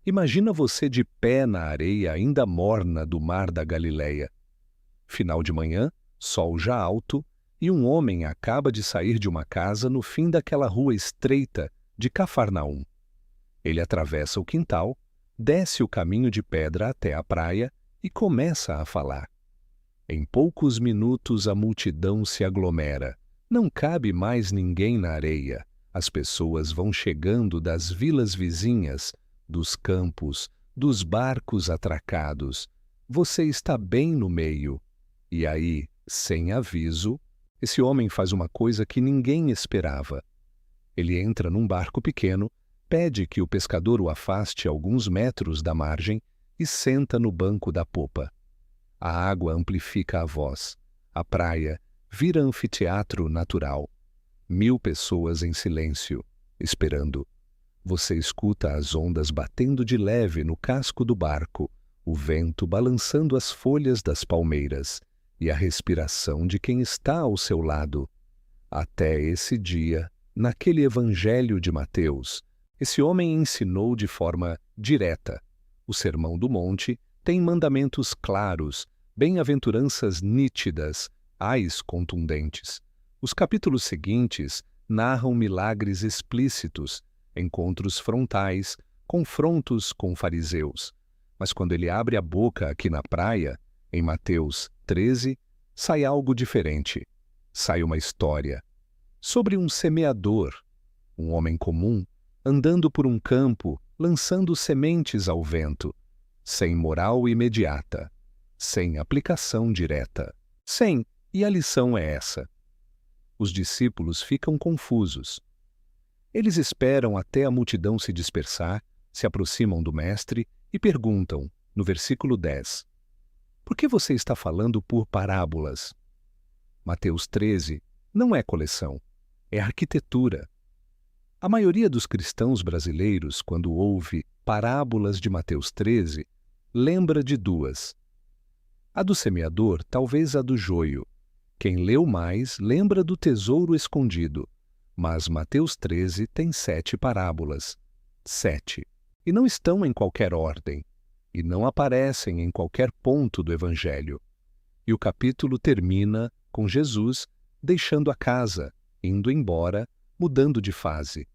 Imagina você de pé na areia ainda morna do mar da Galileia. Final de manhã, sol já alto, e um homem acaba de sair de uma casa no fim daquela rua estreita de Cafarnaum. Ele atravessa o quintal, desce o caminho de pedra até a praia e começa a falar. Em poucos minutos a multidão se aglomera. Não cabe mais ninguém na areia. As pessoas vão chegando das vilas vizinhas, dos campos, dos barcos atracados. Você está bem no meio. E aí, sem aviso, esse homem faz uma coisa que ninguém esperava. Ele entra num barco pequeno, pede que o pescador o afaste alguns metros da margem e senta no banco da popa. A água amplifica a voz. A praia vira anfiteatro natural. 1000 pessoas em silêncio, esperando. Você escuta as ondas batendo de leve no casco do barco, o vento balançando as folhas das palmeiras e a respiração de quem está ao seu lado. Até esse dia, naquele Evangelho de Mateus, esse homem ensinou de forma direta. O Sermão do Monte tem mandamentos claros, bem-aventuranças nítidas, ais contundentes. Os capítulos seguintes narram milagres explícitos, encontros frontais, confrontos com fariseus. Mas quando ele abre a boca aqui na praia, em Mateus 13, sai algo diferente. Sai uma história sobre um semeador, um homem comum, andando por um campo, lançando sementes ao vento, sem moral imediata, sem aplicação direta. E a lição é essa. Os discípulos ficam confusos. Eles esperam até a multidão se dispersar, se aproximam do mestre e perguntam, no versículo 10, por que você está falando por parábolas? Mateus 13 não é coleção, é arquitetura. A maioria dos cristãos brasileiros, quando ouve parábolas de Mateus 13, lembra de duas. A do semeador, talvez a do joio. Quem leu mais lembra do tesouro escondido. Mas Mateus 13 tem 7 parábolas. 7. E não estão em qualquer ordem. E não aparecem em qualquer ponto do Evangelho. E o capítulo termina com Jesus deixando a casa, indo embora, mudando de fase.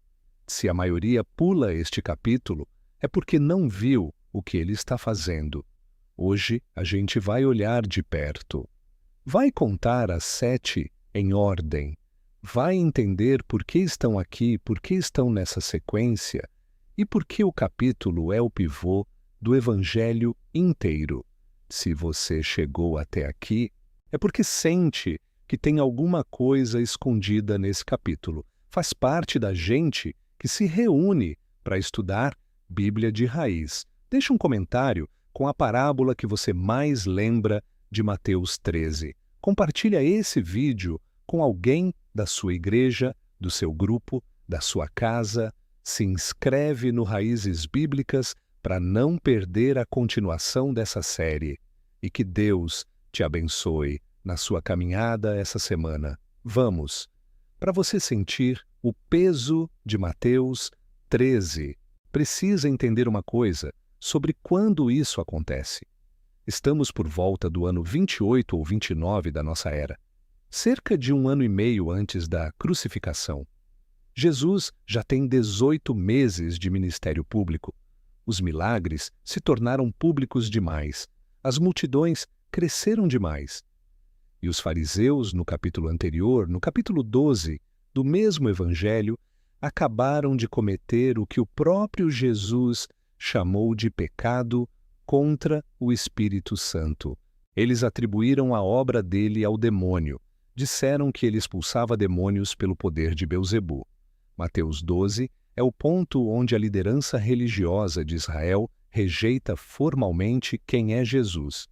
Se a maioria pula este capítulo, é porque não viu o que ele está fazendo. Hoje a gente vai olhar de perto. Vai contar as 7 em ordem. Vai entender por que estão aqui, por que estão nessa sequência e por que o capítulo é o pivô do Evangelho inteiro. Se você chegou até aqui, é porque sente que tem alguma coisa escondida nesse capítulo. Faz parte da gente que se reúne para estudar Bíblia de raiz. Deixa um comentário com a parábola que você mais lembra de Mateus 13. Compartilha esse vídeo com alguém da sua igreja, do seu grupo, da sua casa. Se inscreve no Raízes Bíblicas para não perder a continuação dessa série. E que Deus te abençoe na sua caminhada essa semana. Vamos! Para você sentir o peso de Mateus 13, precisa entender uma coisa sobre quando isso acontece. Estamos por volta do ano 28 ou 29 da nossa era, cerca de 1 ano e meio antes da crucificação. Jesus já tem 18 meses de ministério público. Os milagres se tornaram públicos demais. As multidões cresceram demais. E os fariseus, no capítulo anterior, no capítulo 12 do mesmo Evangelho, acabaram de cometer o que o próprio Jesus chamou de pecado contra o Espírito Santo. Eles atribuíram a obra dele ao demônio. Disseram que ele expulsava demônios pelo poder de Beelzebu. Mateus 12 é o ponto onde a liderança religiosa de Israel rejeita formalmente quem é Jesus.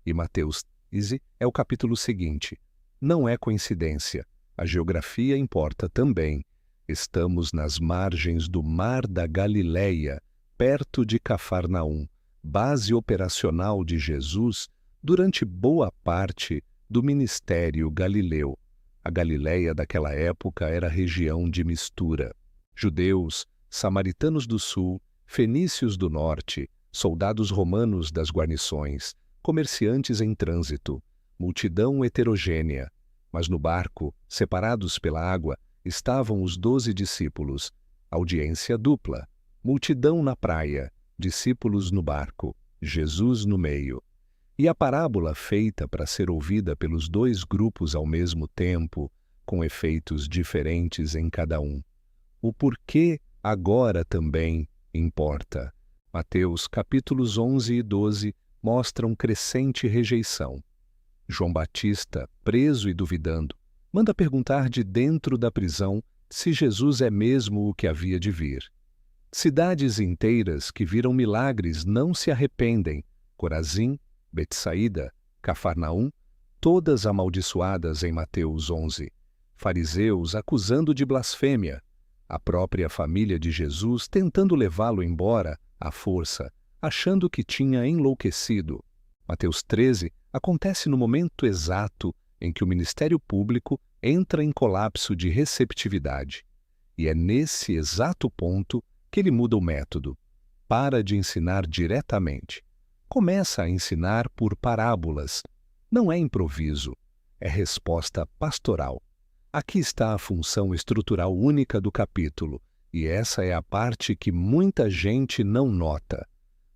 E Mateus 13 é o capítulo seguinte. Não é coincidência. A geografia importa também. Estamos nas margens do Mar da Galileia, perto de Cafarnaum, base operacional de Jesus durante boa parte do ministério galileu. A Galileia daquela época era região de mistura. Judeus, samaritanos do sul, fenícios do norte, soldados romanos das guarnições, comerciantes em trânsito, multidão heterogênea. Mas no barco, separados pela água, estavam os 12 discípulos, audiência dupla, multidão na praia, discípulos no barco, Jesus no meio. E a parábola feita para ser ouvida pelos dois grupos ao mesmo tempo, com efeitos diferentes em cada um. O porquê agora também importa. Mateus capítulos 11 e 12 mostram crescente rejeição. João Batista, preso e duvidando, manda perguntar de dentro da prisão se Jesus é mesmo o que havia de vir. Cidades inteiras que viram milagres não se arrependem. Corazim, Betsaída, Cafarnaum, todas amaldiçoadas em Mateus 11. Fariseus acusando de blasfêmia. A própria família de Jesus tentando levá-lo embora à força, achando que tinha enlouquecido. Mateus 13 acontece no momento exato em que o ministério público entra em colapso de receptividade. E é nesse exato ponto que ele muda o método. Para de ensinar diretamente. Começa a ensinar por parábolas. Não é improviso, é resposta pastoral. Aqui está a função estrutural única do capítulo, e essa é a parte que muita gente não nota.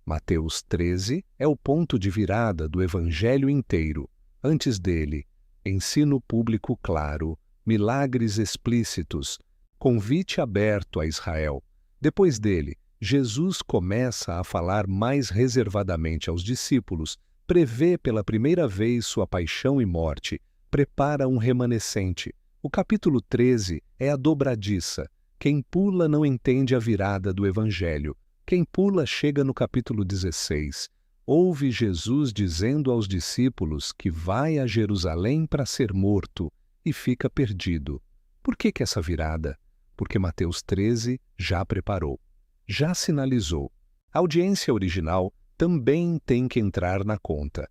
Mateus 13 é o ponto de virada do evangelho inteiro. Antes dele, ensino público claro, milagres explícitos, convite aberto a Israel. Depois dele, Jesus começa a falar mais reservadamente aos discípulos, prevê pela primeira vez sua paixão e morte, prepara um remanescente. O capítulo 13 é a dobradiça. Quem pula não entende a virada do Evangelho. Quem pula chega no capítulo 16. Ouve Jesus dizendo aos discípulos que vai a Jerusalém para ser morto e fica perdido. Por que essa virada? Porque Mateus 13 já preparou. Já sinalizou. A audiência original também tem que entrar na conta.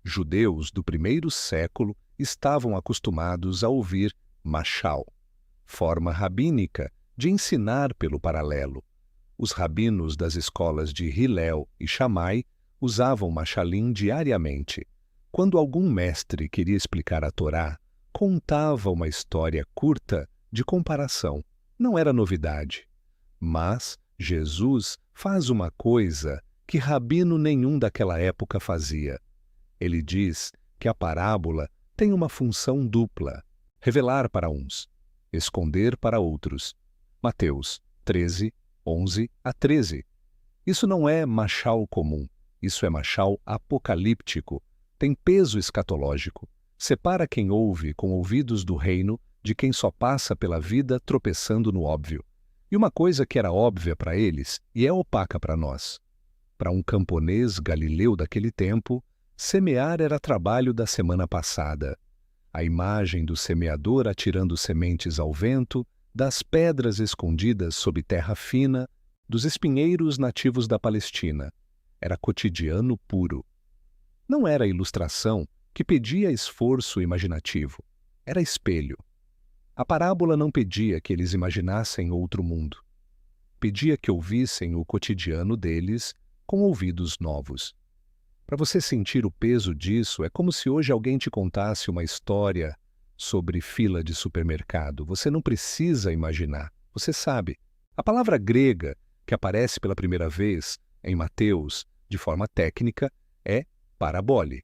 Judeus do primeiro século estavam acostumados a ouvir machal, forma rabínica de ensinar pelo paralelo. Os rabinos das escolas de Hillel e Shammai usavam machalim diariamente. Quando algum mestre queria explicar a Torá, contava uma história curta de comparação. Não era novidade. Mas Jesus faz uma coisa que rabino nenhum daquela época fazia. Ele diz que a parábola tem uma função dupla: revelar para uns, esconder para outros. Mateus 13, 11 a 13. Isso não é machal comum, isso é machal apocalíptico, tem peso escatológico. Separa quem ouve com ouvidos do reino de quem só passa pela vida tropeçando no óbvio. E uma coisa que era óbvia para eles e é opaca para nós. Para um camponês galileu daquele tempo, semear era trabalho da semana passada. A imagem do semeador atirando sementes ao vento, das pedras escondidas sob terra fina, dos espinheiros nativos da Palestina. Era cotidiano puro. Não era ilustração que pedia esforço imaginativo. Era espelho. A parábola não pedia que eles imaginassem outro mundo. Pedia que ouvissem o cotidiano deles com ouvidos novos. Para você sentir o peso disso, é como se hoje alguém te contasse uma história sobre fila de supermercado. Você não precisa imaginar, você sabe. A palavra grega que aparece pela primeira vez em Mateus, de forma técnica, é parabole.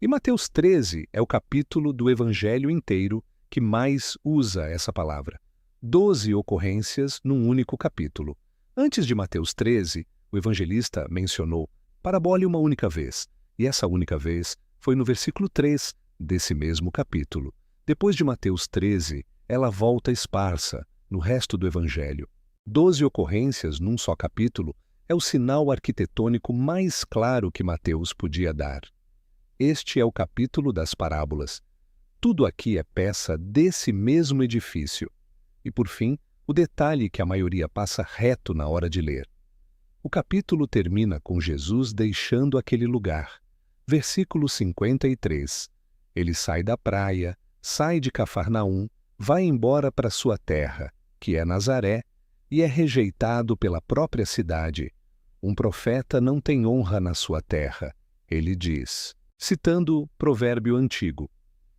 E Mateus 13 é o capítulo do Evangelho inteiro que mais usa essa palavra. 12 ocorrências num único capítulo. Antes de Mateus 13, o evangelista mencionou parabole uma única vez, e essa única vez foi no versículo 3 desse mesmo capítulo. Depois de Mateus 13, ela volta esparsa no resto do Evangelho. 12 ocorrências num só capítulo é o sinal arquitetônico mais claro que Mateus podia dar. Este é o capítulo das parábolas. Tudo aqui é peça desse mesmo edifício. E, por fim, o detalhe que a maioria passa reto na hora de ler. O capítulo termina com Jesus deixando aquele lugar. Versículo 53. Ele sai da praia, sai de Cafarnaum, vai embora para sua terra, que é Nazaré, e é rejeitado pela própria cidade, Um profeta não tem honra na sua terra, ele diz, citando provérbio antigo.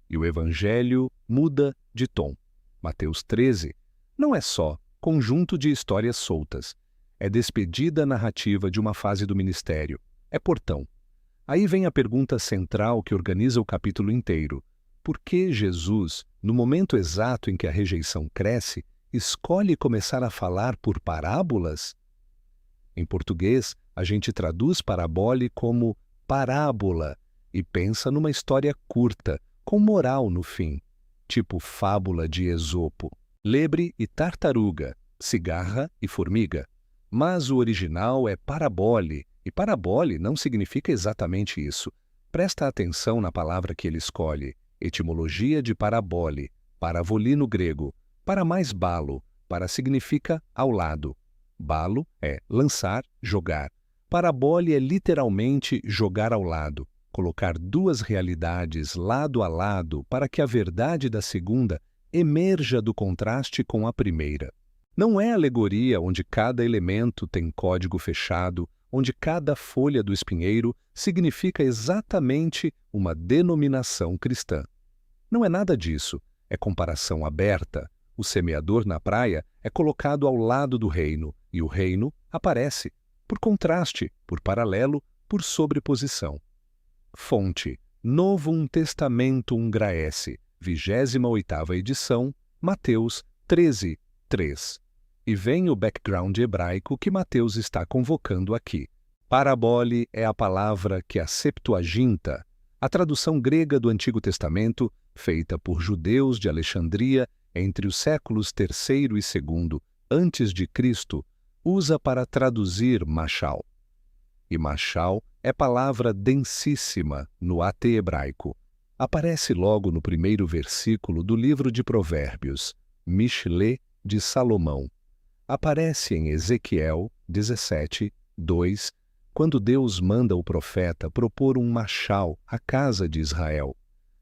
E o evangelho muda de tom. Mateus 13 não é só conjunto de histórias soltas. É despedida narrativa de uma fase do ministério. É portão. Aí vem a pergunta central que organiza o capítulo inteiro. Por que Jesus, no momento exato em que a rejeição cresce, escolhe começar a falar por parábolas? Em português, a gente traduz parabole como parábola e pensa numa história curta, com moral no fim, tipo fábula de Esopo, lebre e tartaruga, cigarra e formiga. Mas o original é parabole, e parabole não significa exatamente isso. Presta atenção na palavra que ele escolhe. Etimologia de parabole, paravoli no grego, para mais balo, para significa ao lado. Balo é lançar, jogar. Parabole é literalmente jogar ao lado, colocar duas realidades lado a lado para que a verdade da segunda emerja do contraste com a primeira. Não é alegoria onde cada elemento tem código fechado, onde cada folha do espinheiro significa exatamente uma denominação cristã. Não é nada disso, é comparação aberta. O semeador na praia é colocado ao lado do reino, e o reino aparece, por contraste, por paralelo, por sobreposição. Fonte: Novum Testamentum Graece, 28ª edição, Mateus 13, 3. E vem o background hebraico que Mateus está convocando aqui. Parabole é a palavra que a Septuaginta, a tradução grega do Antigo Testamento, feita por judeus de Alexandria entre os séculos III e II a.C., usa para traduzir machal. E machal é palavra densíssima no AT hebraico. Aparece logo no primeiro versículo do livro de Provérbios, Mishle de Salomão. Aparece em Ezequiel 17, 2, quando Deus manda o profeta propor um machal à casa de Israel.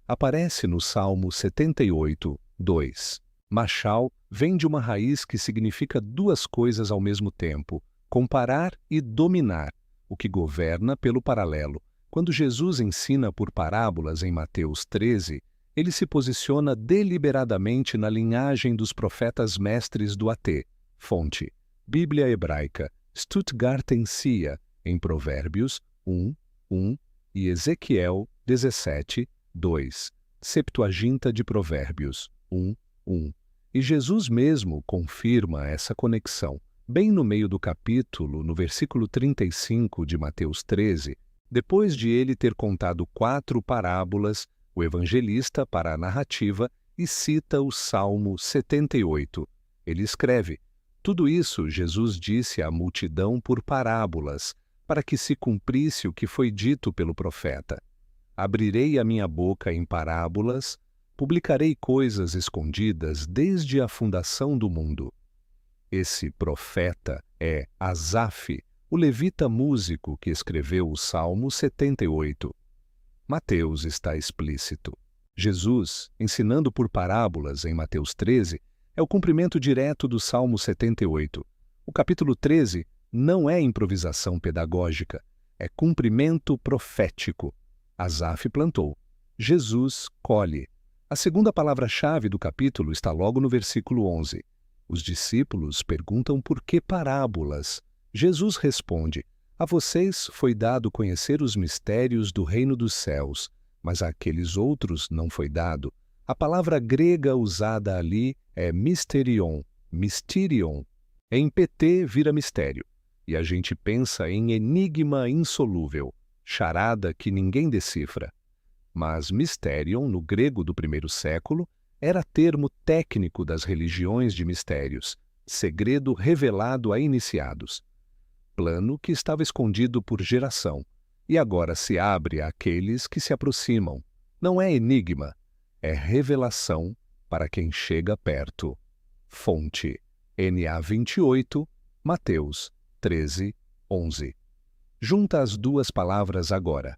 Aparece no Salmo 78, 2. Machal vem de uma raiz que significa duas coisas ao mesmo tempo, comparar e dominar, o que governa pelo paralelo. Quando Jesus ensina por parábolas em Mateus 13, ele se posiciona deliberadamente na linhagem dos profetas mestres do AT. Fonte: Bíblia Hebraica, Stuttgartensia, em Provérbios 1, 1 e Ezequiel 17, 2. Septuaginta de Provérbios 1, 1. E Jesus mesmo confirma essa conexão. Bem no meio do capítulo, no versículo 35 de Mateus 13, depois de ele ter contado 4 parábolas, o evangelista para a narrativa e cita o Salmo 78. Ele escreve: tudo isso Jesus disse à multidão por parábolas, para que se cumprisse o que foi dito pelo profeta. Abrirei a minha boca em parábolas, publicarei coisas escondidas desde a fundação do mundo. Esse profeta é Asaf, o levita músico que escreveu o Salmo 78. Mateus está explícito. Jesus, ensinando por parábolas em Mateus 13, é o cumprimento direto do Salmo 78. O capítulo 13 não é improvisação pedagógica, é cumprimento profético. Asaf plantou, Jesus colhe. A segunda palavra-chave do capítulo está logo no versículo 11. Os discípulos perguntam por que parábolas. Jesus responde: a vocês foi dado conhecer os mistérios do reino dos céus, mas àqueles outros não foi dado. A palavra grega usada ali é mysterion, mysterion. Em PT vira mistério, e a gente pensa em enigma insolúvel, charada que ninguém decifra. Mas mysterion, no grego do primeiro século, era termo técnico das religiões de mistérios, segredo revelado a iniciados. Plano que estava escondido por geração, e agora se abre àqueles que se aproximam. Não é enigma, é revelação para quem chega perto. Fonte: NA 28, Mateus 13, 11. Junta as duas palavras agora.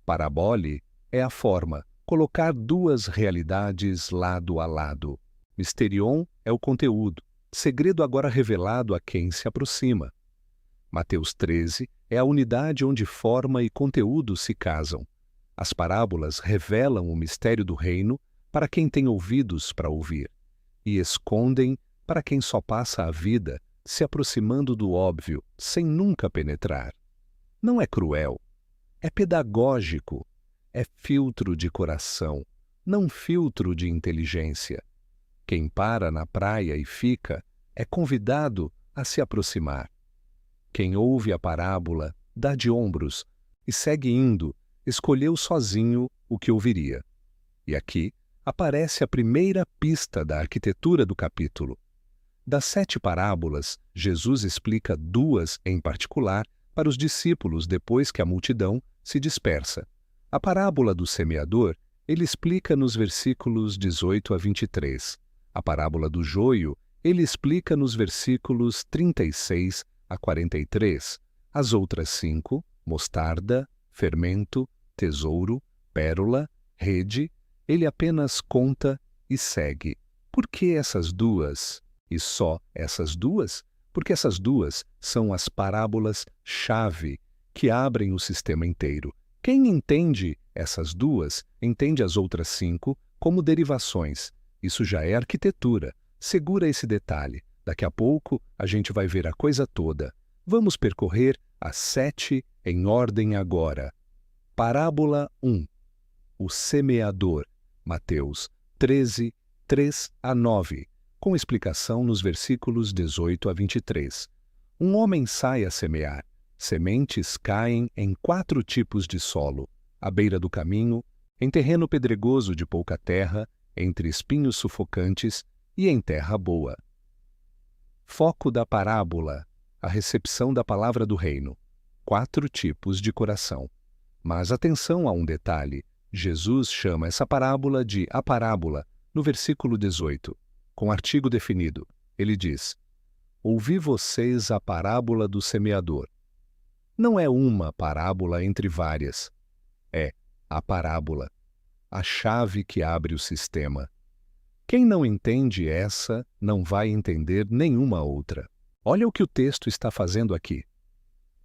Parabole é a forma, colocar duas realidades lado a lado. Mysterion é o conteúdo, segredo agora revelado a quem se aproxima. Mateus 13 é a unidade onde forma e conteúdo se casam. As parábolas revelam o mistério do reino para quem tem ouvidos para ouvir, e escondem para quem só passa a vida se aproximando do óbvio sem nunca penetrar. Não é cruel, é pedagógico, é filtro de coração, não filtro de inteligência. Quem para na praia e fica é convidado a se aproximar. Quem ouve a parábola dá de ombros e segue indo, escolheu sozinho o que ouviria. E aqui aparece a primeira pista da arquitetura do capítulo. Das 7 parábolas, Jesus explica 2 em particular para os discípulos depois que a multidão se dispersa. A parábola do semeador ele explica nos versículos 18 a 23. A parábola do joio ele explica nos versículos 36 a 43. As outras 5, mostarda, fermento, tesouro, pérola, rede, ele apenas conta e segue. Por que essas 2? E só essas 2? Porque essas 2 são as parábolas-chave que abrem o sistema inteiro. Quem entende essas 2, entende as outras 5 como derivações. Isso já é arquitetura. Segura esse detalhe. Daqui a pouco a gente vai ver a coisa toda. Vamos percorrer as 7 em ordem agora. Parábola 1. O semeador. Mateus 13, 3 a 9. Com explicação nos versículos 18 a 23. Um homem sai a semear. Sementes caem em 4 tipos de solo: à beira do caminho, em terreno pedregoso de pouca terra, entre espinhos sufocantes e em terra boa. Foco da parábola: a recepção da palavra do reino. 4 tipos de coração. Mas atenção a um detalhe: Jesus chama essa parábola de a parábola no versículo 18. Com artigo definido, ele diz: ouvi vocês a parábola do semeador. Não é uma parábola entre várias. É a parábola, a chave que abre o sistema. Quem não entende essa, não vai entender nenhuma outra. Olha o que o texto está fazendo aqui.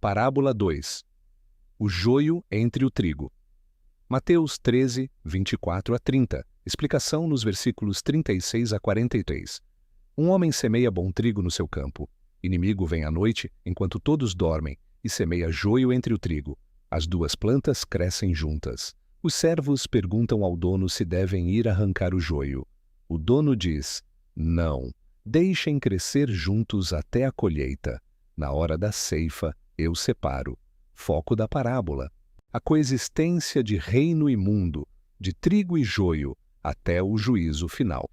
Parábola 2. O joio entre o trigo. Mateus 13, 24 a 30. Explicação nos versículos 36 a 43. Um homem semeia bom trigo no seu campo. Inimigo vem à noite, enquanto todos dormem, e semeia joio entre o trigo. As 2 plantas crescem juntas. Os servos perguntam ao dono se devem ir arrancar o joio. O dono diz: não, deixem crescer juntos até a colheita. Na hora da ceifa, eu separo. Foco da parábola: a coexistência de reino e mundo, de trigo e joio, até o juízo final.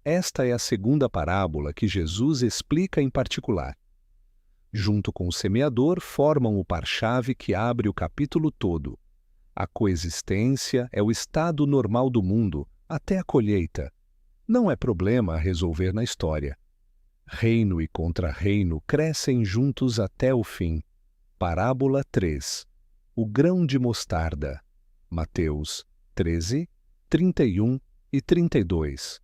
Esta é a segunda parábola que Jesus explica em particular. Junto com o semeador, formam o par-chave que abre o capítulo todo. A coexistência é o estado normal do mundo, até a colheita. Não é problema a resolver na história. Reino e contra-reino crescem juntos até o fim. Parábola 3. O grão de mostarda. Mateus 13, 31 e 32.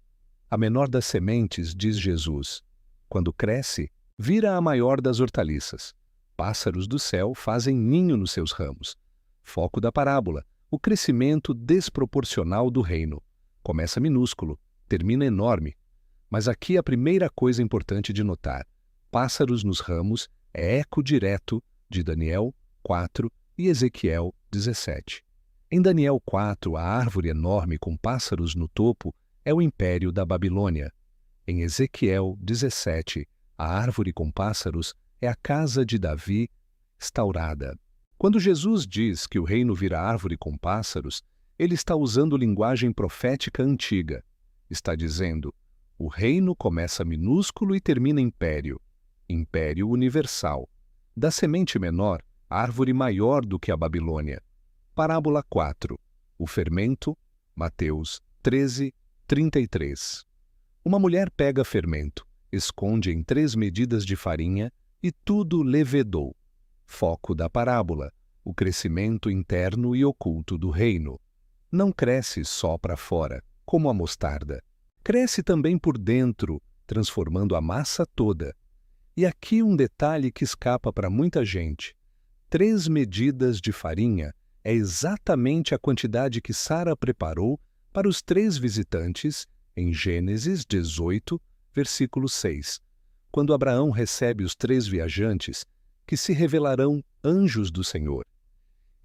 A menor das sementes, diz Jesus, quando cresce, vira a maior das hortaliças. Pássaros do céu fazem ninho nos seus ramos. Foco da parábola: o crescimento desproporcional do reino. Começa minúsculo, termina enorme. Mas aqui a primeira coisa importante de notar: pássaros nos ramos é eco direto de Daniel 4 e Ezequiel 17. Em Daniel 4, a árvore enorme com pássaros no topo é o império da Babilônia. Em Ezequiel 17, a árvore com pássaros é a casa de Davi restaurada. Quando Jesus diz que o reino vira árvore com pássaros, ele está usando linguagem profética antiga. Está dizendo: o reino começa minúsculo e termina império. Império universal. Da semente menor, árvore maior do que a Babilônia. Parábola 4. O fermento. Mateus 13, 33. Uma mulher pega fermento, esconde em 3 medidas de farinha e tudo levedou. Foco da parábola: o crescimento interno e oculto do reino. Não cresce só para fora, como a mostarda. Cresce também por dentro, transformando a massa toda. E aqui um detalhe que escapa para muita gente. 3 medidas de farinha é exatamente a quantidade que Sara preparou para os 3 visitantes em Gênesis 18, versículo 6, quando Abraão recebe os 3 viajantes, que se revelarão anjos do Senhor.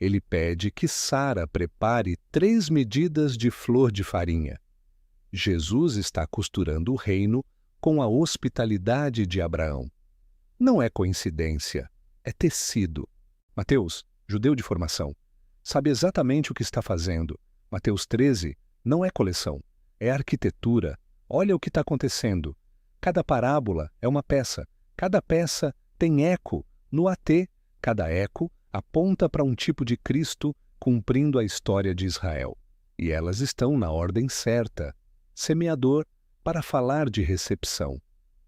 Ele pede que Sara prepare 3 medidas de flor de farinha. Jesus está costurando o reino com a hospitalidade de Abraão. Não é coincidência, é tecido. Mateus, judeu de formação, sabe exatamente o que está fazendo. Mateus 13 não é coleção, é arquitetura. Olha o que está acontecendo. Cada parábola é uma peça. Cada peça tem eco no AT. Cada eco aponta para um tipo de Cristo cumprindo a história de Israel. E elas estão na ordem certa. Semeador, para falar de recepção.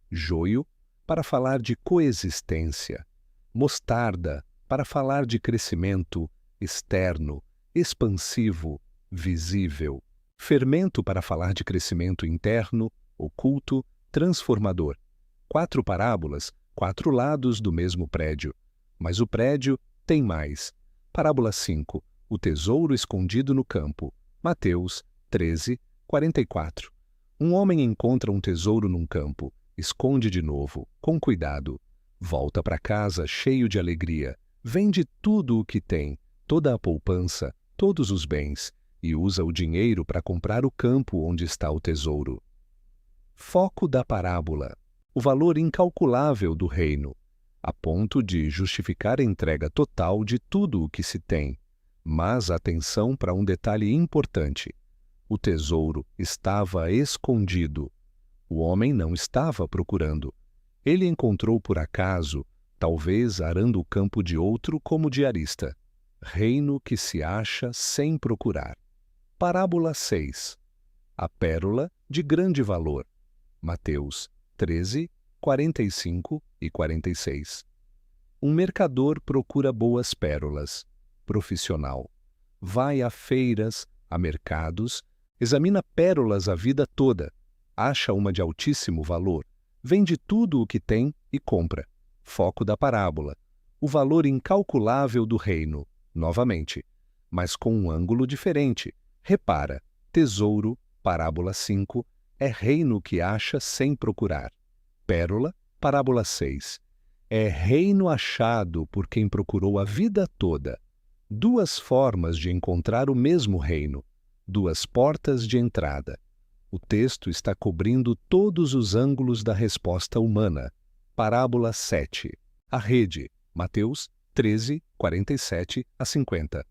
Joio, para falar de coexistência. Mostarda, para falar de crescimento externo, expansivo, visível. Fermento, para falar de crescimento interno, oculto, transformador. 4 parábolas, 4 lados do mesmo prédio. Mas o prédio tem mais. Parábola 5, o tesouro escondido no campo. Mateus 13, 44. Um homem encontra um tesouro num campo, esconde de novo, com cuidado. Volta para casa cheio de alegria, vende tudo o que tem, toda a poupança, todos os bens, e usa o dinheiro para comprar o campo onde está o tesouro. Foco da parábola: o valor incalculável do reino, a ponto de justificar a entrega total de tudo o que se tem. Mas atenção para um detalhe importante: o tesouro estava escondido. O homem não estava procurando. Ele encontrou por acaso, talvez arando o campo de outro como diarista. Reino que se acha sem procurar. Parábola 6. A pérola de grande valor. Mateus 13, 45 e 46. Um mercador procura boas pérolas. Profissional. Vai a feiras, a mercados, examina pérolas a vida toda, acha uma de altíssimo valor, vende tudo o que tem e compra. Foco da parábola: o valor incalculável do reino, novamente, mas com um ângulo diferente. Repara, tesouro, parábola 5, é reino que acha sem procurar. Pérola, parábola 6, é reino achado por quem procurou a vida toda. 2 formas de encontrar o mesmo reino, 2 portas de entrada. O texto está cobrindo todos os ângulos da resposta humana. Parábola 7. A rede. Mateus 13, 47 a 50.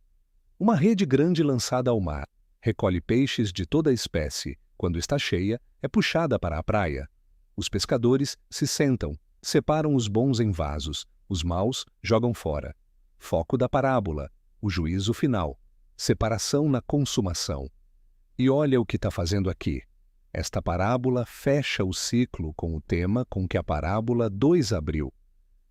Uma rede grande lançada ao mar. Recolhe peixes de toda espécie. Quando está cheia, é puxada para a praia. Os pescadores se sentam, separam os bons em vasos, os maus jogam fora. Foco da parábola: o juízo final. Separação na consumação. E olha o que está fazendo aqui. Esta parábola fecha o ciclo com o tema com que a parábola 2 abriu.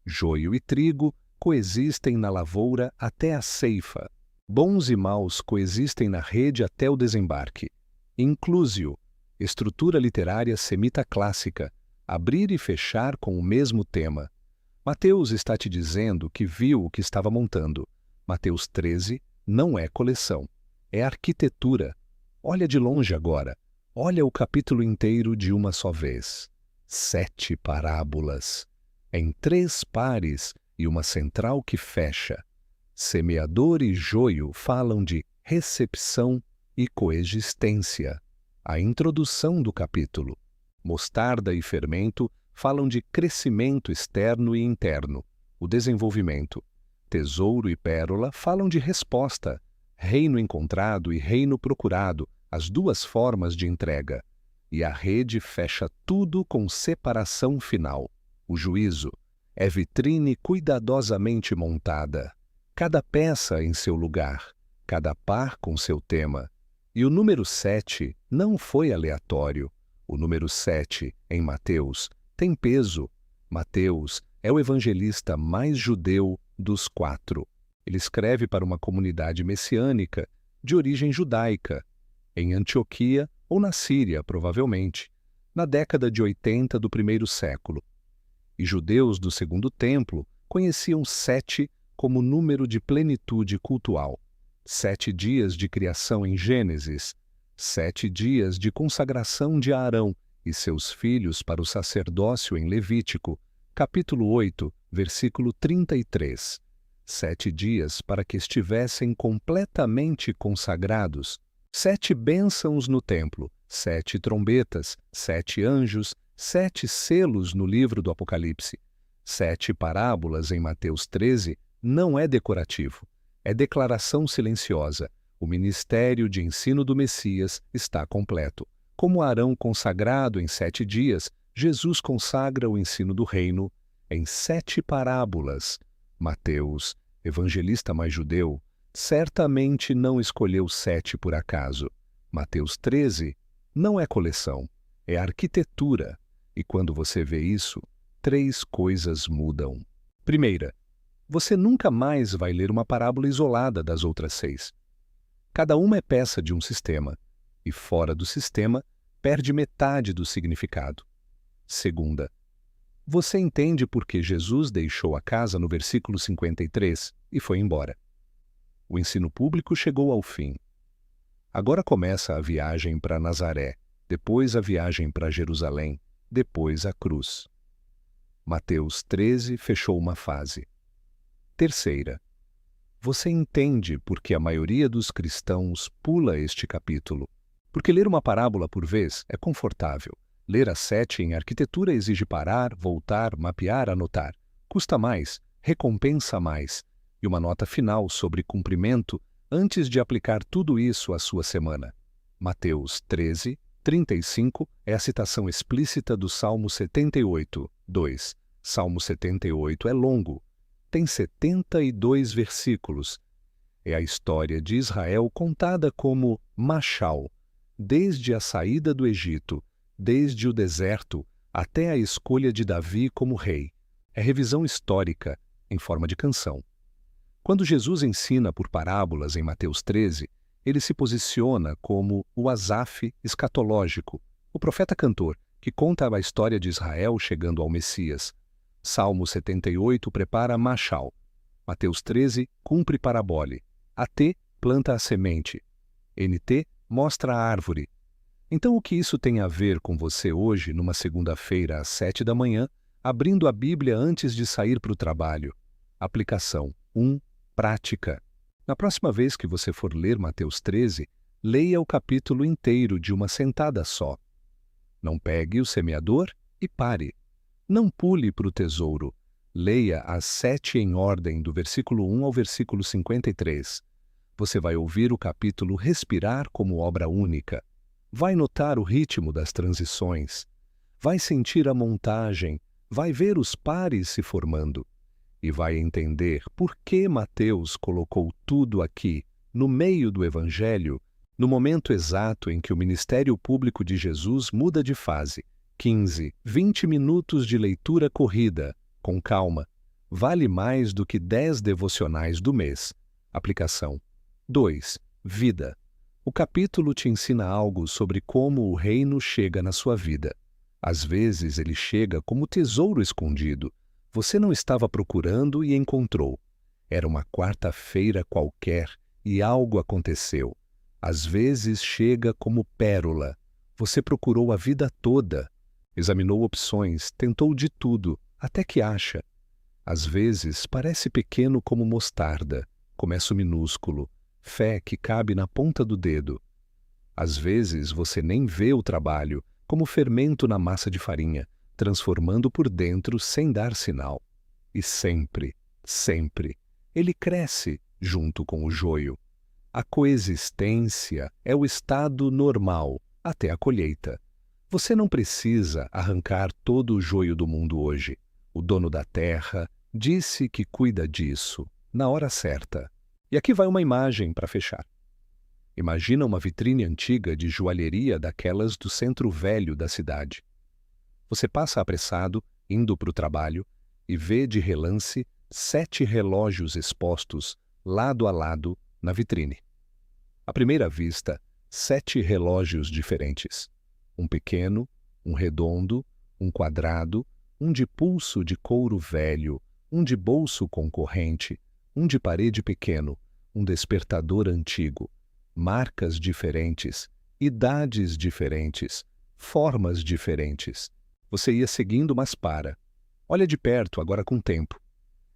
Joio e trigo coexistem na lavoura até a ceifa. Bons e maus coexistem na rede até o desembarque. Inclusio, estrutura literária semita clássica, abrir e fechar com o mesmo tema. Mateus está te dizendo que viu o que estava montando. Mateus 13 não é coleção, é arquitetura. Olha de longe agora. Olha o capítulo inteiro de uma só vez. 7 parábolas, em 3 pares e uma central que fecha. Semeador e joio falam de recepção e coexistência. A introdução do capítulo. Mostarda e fermento falam de crescimento externo e interno, o desenvolvimento. Tesouro e pérola falam de resposta, reino encontrado e reino procurado, as 2 formas de entrega. E a rede fecha tudo com separação final. O juízo é vitrine cuidadosamente montada. Cada peça em seu lugar, cada par com seu tema. E o número 7 não foi aleatório. O número 7, em Mateus, tem peso. Mateus é o evangelista mais judeu dos 4. Ele escreve para uma comunidade messiânica de origem judaica, em Antioquia ou na Síria, provavelmente, na década de 80 do 1º século. e judeus do Segundo Templo conheciam 7 como número de plenitude cultual. 7 dias de criação em Gênesis, 7 dias de consagração de Arão e seus filhos para o sacerdócio em Levítico, capítulo 8, versículo 33. 7 dias para que estivessem completamente consagrados. 7 bênçãos no templo, 7 trombetas, 7 anjos, 7 selos no livro do Apocalipse. 7 parábolas em Mateus 13 não é decorativo, é declaração silenciosa. O ministério de ensino do Messias está completo. Como Arão consagrado em 7 dias, Jesus consagra o ensino do reino em 7 parábolas. Mateus, evangelista mais judeu, certamente não escolheu 7 por acaso. Mateus 13 não é coleção, é arquitetura. E quando você vê isso, 3 coisas mudam. Primeira, você nunca mais vai ler uma parábola isolada das outras 6. Cada uma é peça de um sistema, e fora do sistema, perde metade do significado. Segunda, você entende por que Jesus deixou a casa no versículo 53 e foi embora. O ensino público chegou ao fim. Agora começa a viagem para Nazaré, depois a viagem para Jerusalém, depois a cruz. Mateus 13 fechou uma fase. Terceira, você entende por que a maioria dos cristãos pula este capítulo. Porque ler uma parábola por vez é confortável. Ler as 7 em arquitetura exige parar, voltar, mapear, anotar. Custa mais, recompensa mais. E uma nota final sobre cumprimento antes de aplicar tudo isso à sua semana. Mateus 13, 35 é a citação explícita do Salmo 78, 2. Salmo 78 é longo. Tem 72 versículos. É a história de Israel contada como machal, desde a saída do Egito, desde o deserto até a escolha de Davi como rei. É revisão histórica em forma de canção. Quando Jesus ensina por parábolas em Mateus 13, ele se posiciona como o Asaf escatológico, o profeta cantor que conta a história de Israel chegando ao Messias. Salmo 78 prepara machal. Mateus 13 cumpre parabole. AT planta a semente. NT mostra a árvore. Então o que isso tem a ver com você hoje, numa segunda-feira às 7 da manhã, abrindo a Bíblia antes de sair para o trabalho? Aplicação 1. Prática. Na próxima vez que você for ler Mateus 13, leia o capítulo inteiro de uma sentada só. Não pegue o semeador e pare. Não pule para o tesouro. Leia as 7 em ordem do versículo 1 ao versículo 53. Você vai ouvir o capítulo respirar como obra única. Vai notar o ritmo das transições. Vai sentir a montagem. Vai ver os pares se formando. E vai entender por que Mateus colocou tudo aqui, no meio do Evangelho, no momento exato em que o ministério público de Jesus muda de fase. 15, 20 minutos de leitura corrida, com calma, vale mais do que 10 devocionais do mês. Aplicação 2. Vida. O capítulo te ensina algo sobre como o reino chega na sua vida. Às vezes ele chega como tesouro escondido. Você não estava procurando e encontrou. Era uma quarta-feira qualquer e algo aconteceu. Às vezes chega como pérola. Você procurou a vida toda. Examinou opções, tentou de tudo, até que acha. Às vezes parece pequeno como mostarda, começo minúsculo, fé que cabe na ponta do dedo. Às vezes você nem vê o trabalho, como fermento na massa de farinha, transformando por dentro sem dar sinal. E sempre, sempre, ele cresce junto com o joio. A coexistência é o estado normal até a colheita. Você não precisa arrancar todo o joio do mundo hoje. O dono da terra disse que cuida disso, na hora certa. E aqui vai uma imagem para fechar. Imagina uma vitrine antiga de joalheria daquelas do centro velho da cidade. Você passa apressado, indo para o trabalho, e vê de relance 7 relógios expostos, lado a lado, na vitrine. À primeira vista, 7 relógios diferentes. Um pequeno, um redondo, um quadrado, um de pulso de couro velho, um de bolso com corrente, um de parede pequeno, um despertador antigo, marcas diferentes, idades diferentes, formas diferentes. Você ia seguindo, mas para. Olha de perto, agora com tempo.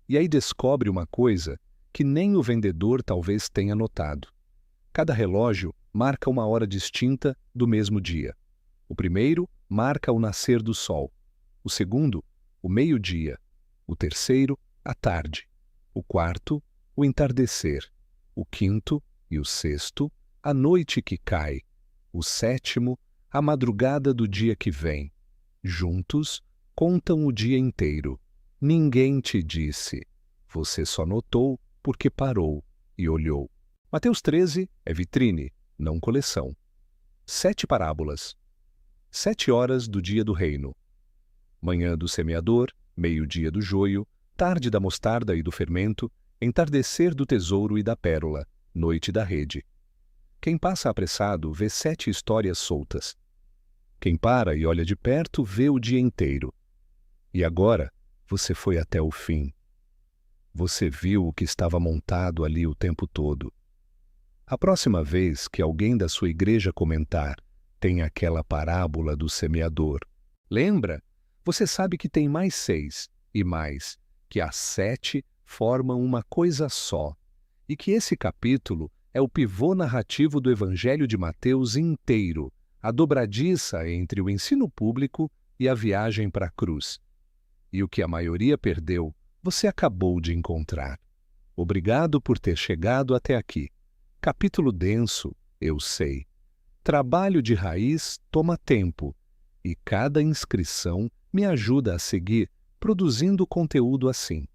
E aí descobre uma coisa que nem o vendedor talvez tenha notado. Cada relógio marca uma hora distinta do mesmo dia. O primeiro marca o nascer do sol. O segundo, o meio-dia. O terceiro, a tarde. O quarto, o entardecer. O quinto e o sexto, a noite que cai. O sétimo, a madrugada do dia que vem. Juntos, contam o dia inteiro. Ninguém te disse. Você só notou porque parou e olhou. Mateus 13 é vitrine, não coleção. 7 parábolas. 7 horas do dia do reino. Manhã do semeador, meio-dia do joio, tarde da mostarda e do fermento, entardecer do tesouro e da pérola, noite da rede. Quem passa apressado vê 7 histórias soltas. Quem para e olha de perto vê o dia inteiro. E agora, você foi até o fim. Você viu o que estava montado ali o tempo todo. A próxima vez que alguém da sua igreja comentar, tem aquela parábola do semeador. Lembra? Você sabe que tem mais 6 e mais, que as 7 formam uma coisa só, e que esse capítulo é o pivô narrativo do Evangelho de Mateus inteiro, a dobradiça entre o ensino público e a viagem para a cruz. E o que a maioria perdeu, você acabou de encontrar. Obrigado por ter chegado até aqui. Capítulo denso, eu sei. Trabalho de raiz toma tempo, e cada inscrição me ajuda a seguir produzindo conteúdo assim.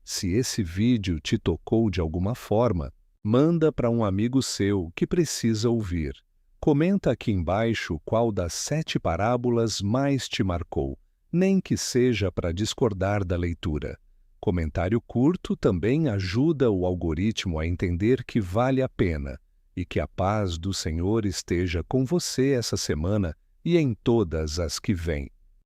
Se esse vídeo te tocou de alguma forma, manda para um amigo seu que precisa ouvir. Comenta aqui embaixo qual das 7 parábolas mais te marcou, nem que seja para discordar da leitura. Comentário curto também ajuda o algoritmo a entender que vale a pena e que a paz do Senhor esteja com você essa semana e em todas as que vêm.